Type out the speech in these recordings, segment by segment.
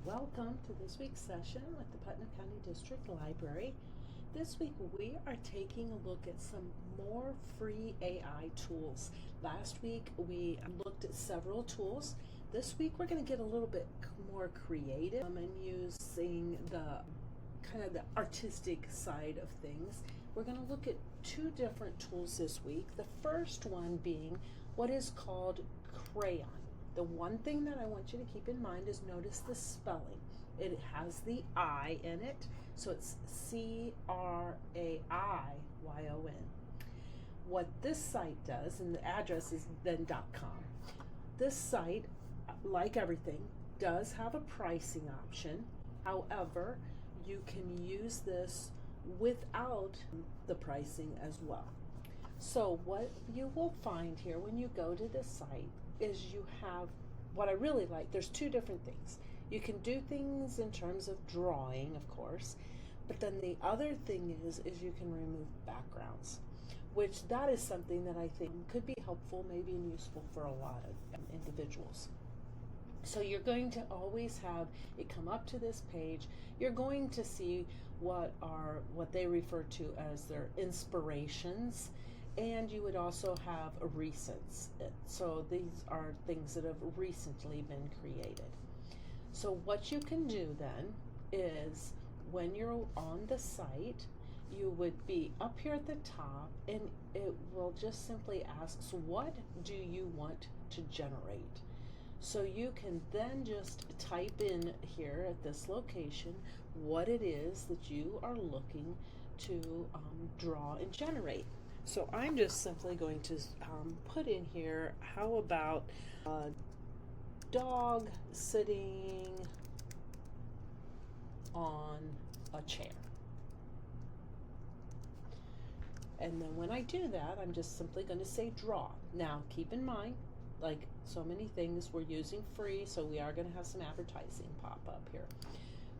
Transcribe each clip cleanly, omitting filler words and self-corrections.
Welcome to this week's session with the Putnam County District Library. This week we are taking a look at some more free AI tools. Last week we looked at several tools. This week we're going to get a little bit more creative and using the kind of the artistic side of things. We're going to look at two different tools this week. The first one being what is called Craiyon. The one thing that I want you to keep in mind is notice the spelling. It has the I in it, so it's Craiyon. What this site does, and the address is then .com. This site, like everything, does have a pricing option. However, you can use this without the pricing as well. So what you will find here when you go to this site is you have, what I really like, there's two different things. You can do things in terms of drawing, of course, but then the other thing is you can remove backgrounds, which that is something that I think could be helpful, maybe and useful for a lot of individuals. So you're going to always have it come up to this page. You're going to see what they refer to as their inspirations, and you would also have a recents. So these are things that have recently been created. So what you can do then is when you're on the site, you would be up here at the top and it will just simply ask, so what do you want to generate? So you can then just type in here at this location what it is that you are looking to draw and generate. So I'm just simply going to put in here, how about a dog sitting on a chair? And then when I do that, I'm just simply going to say draw. Now keep in mind, like so many things, we're using free, so we are going to have some advertising pop up here.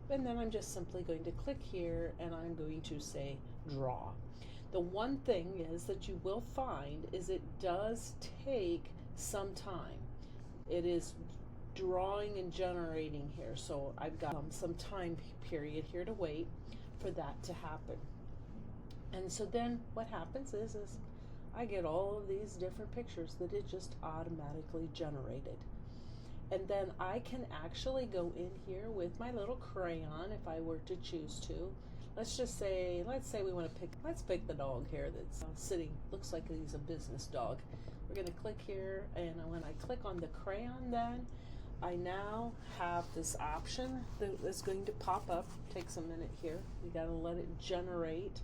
And then I'm just simply going to click here and I'm going to say draw. The one thing is that you will find is it does take some time. It is drawing and generating here, so I've got some time period here to wait for that to happen. And so then what happens is I get all of these different pictures that it just automatically generated. And then I can actually go in here with my little crayon if I were to choose to. Let's say we want to pick the dog here that's sitting, looks like he's a business dog. We're going to click here, and when I click on the crayon, then I now have this option that's going to pop up. Takes a minute here. You got to let it generate.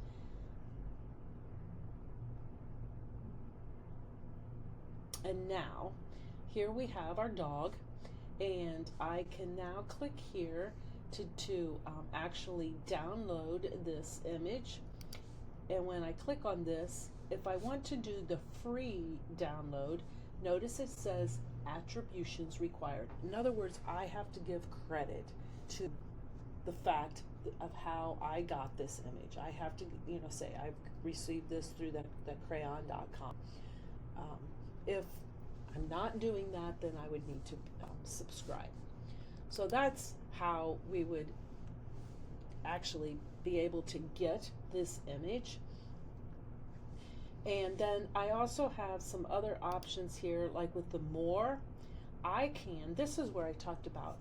And now here we have our dog, and I can now click here to actually download this image. And when I click on this, if I want to do the free download, notice it says attributions required. In other words, I have to give credit to the fact of how I got this image. I have to, say I've received this through the Craiyon.com. If I'm not doing that, then I would need to subscribe. So that's how we would actually be able to get this image. And then I also have some other options here, like with the more, this is where I talked about,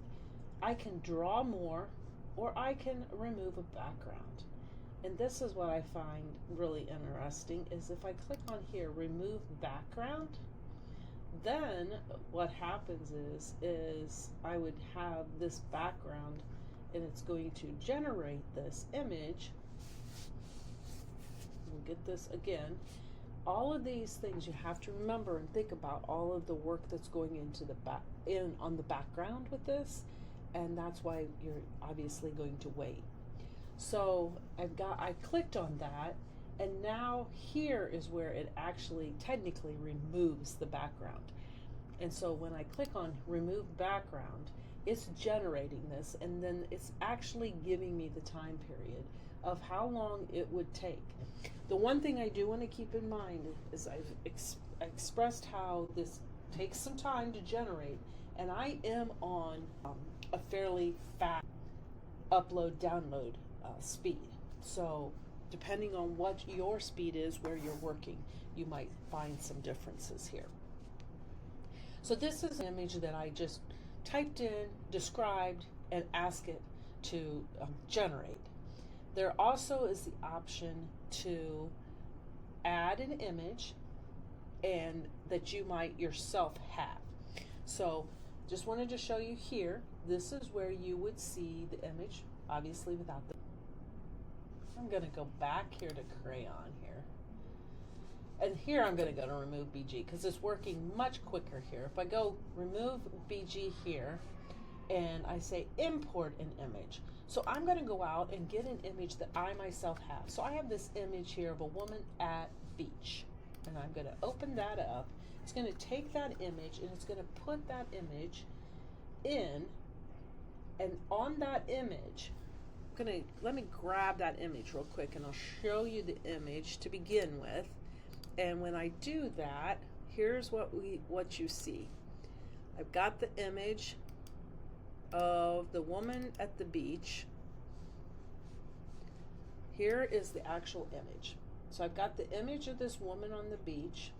I can draw more or I can remove a background. And this is what I find really interesting is if I click on here, remove background, then what happens is I would have this background and it's going to generate this image. We'll get this again. All of these things you have to remember and think about all of the work that's going into on the background with this, and that's why you're obviously going to wait. So I clicked on that, and now here is where it actually technically removes the background. And so when I click on remove background, it's generating this, and then it's actually giving me the time period of how long it would take. The one thing I do want to keep in mind is I've expressed how this takes some time to generate, and I am on a fairly fast upload download speed. So depending on what your speed is where you're working, you might find some differences here. So this is an image that I just typed in, described, and asked it to generate. There also is the option to add an image and that you might yourself have. So just wanted to show you here, this is where you would see the image, obviously without the, I'm going to go back here to Craiyon here. And here I'm going to go to remove BG because it's working much quicker here. If I go remove BG here and I say import an image. So I'm going to go out and get an image that I myself have. So I have this image here of a woman at beach. And I'm going to open that up. It's going to take that image and it's going to put that image in. And on that image, let me grab that image real quick and I'll show you the image to begin with. And when I do that, here's what you see. I've got the image of the woman at the beach. Here is the actual image. So I've got the image of this woman on the beach,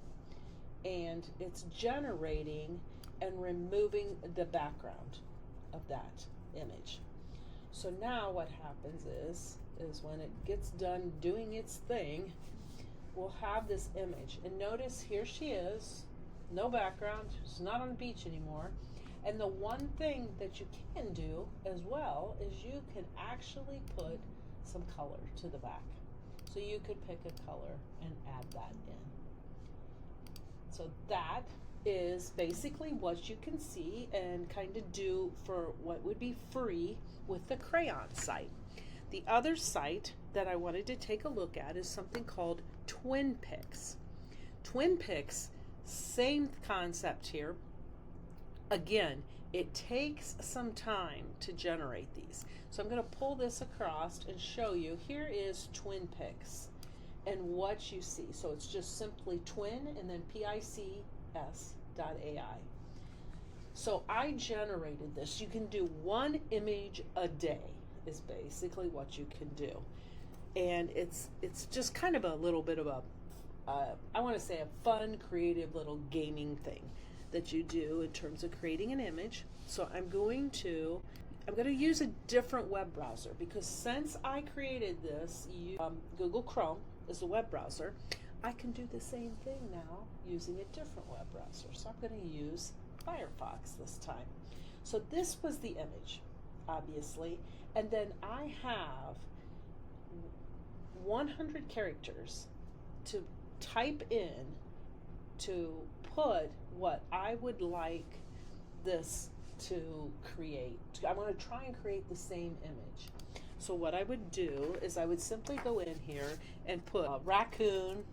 and it's generating and removing the background of that image. So now what happens is when it gets done doing its thing, we'll have this image. And notice here she is, no background, she's not on the beach anymore. And the one thing that you can do as well is you can actually put some color to the back. So you could pick a color and add that in. So that is basically what you can see and kind of do for what would be free with the Craiyon site. The other site that I wanted to take a look at is something called Twinpics. Twinpics, same concept here. Again, it takes some time to generate these. So I'm going to pull this across and show you. Here is Twinpics and what you see. So it's just simply twin and then pics.ai. So I generated this. You can do one image a day is basically what you can do. And it's just kind of a little bit of a, I want to say a fun, creative little gaming thing that you do in terms of creating an image. So I'm going to use a different web browser because since I created this, Google Chrome is the web browser, I can do the same thing now using a different web browser. So I'm going to use Firefox this time. So this was the image, obviously, and then I have 100 characters to type in to put what I would like this to create. I want to try and create the same image. So what I would do is I would simply go in here and put a raccoon.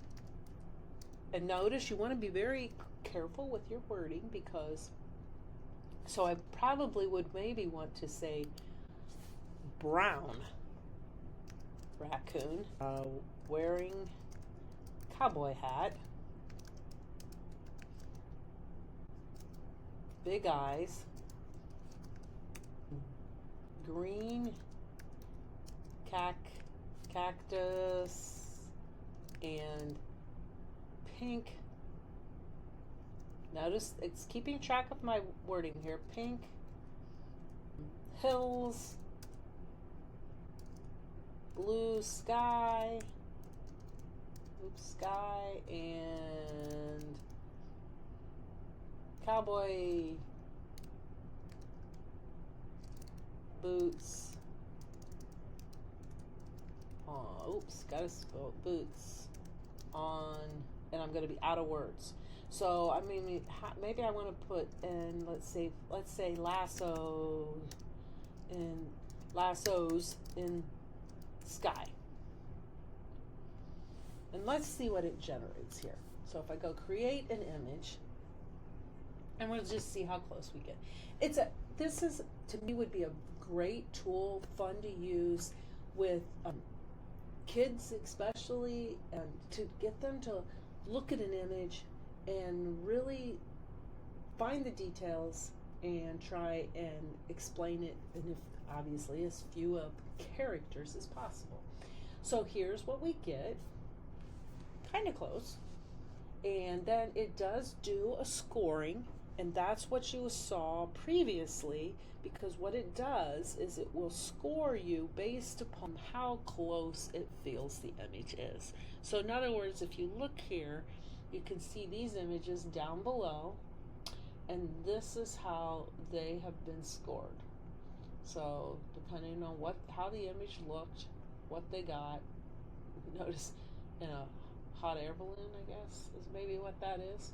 And notice you want to be very careful with your wording because, so I probably would maybe want to say brown raccoon wearing cowboy hat, big eyes, green cactus, and pink. Notice it's keeping track of my wording here. Pink hills, blue sky, and cowboy boots. Gotta spell boots on, and I'm going to be out of words. So I mean, maybe I want to put in, let's say lassos in sky. And let's see what it generates here. So if I go create an image, and we'll just see how close we get. This is, to me, would be a great tool, fun to use with kids especially, and to get them to look at an image and really find the details and try and explain it, and if obviously as few of characters as possible. So here's what we get, kind of close. And then it does do a scoring, and that's what you saw previously, because what it does is it will score you based upon how close it feels the image is. So in other words, if you look here, you can see these images down below, and this is how they have been scored. So depending on how the image looked, what they got, notice in a hot air balloon, I guess, is maybe what that is.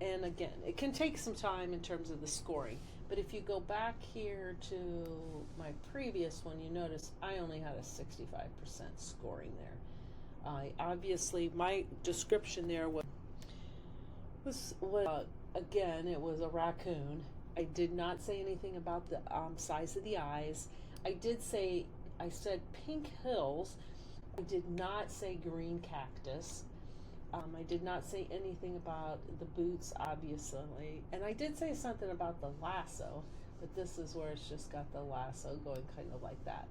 And again, it can take some time in terms of the scoring. But if you go back here to my previous one, you notice I only had a 65% scoring there. Obviously, my description there was again, it was a raccoon. I did not say anything about the size of the eyes. I said pink hills. I did not say green cactus. I did not say anything about the boots, obviously. And I did say something about the lasso, but this is where it's just got the lasso going kind of like that.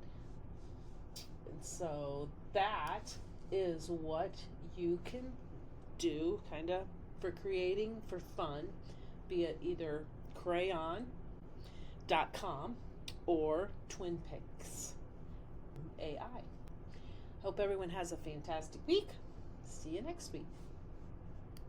And so that is what you can do kind of for creating for fun, be it either Craiyon.com or Twinpics AI. Hope everyone has a fantastic week. See you next week.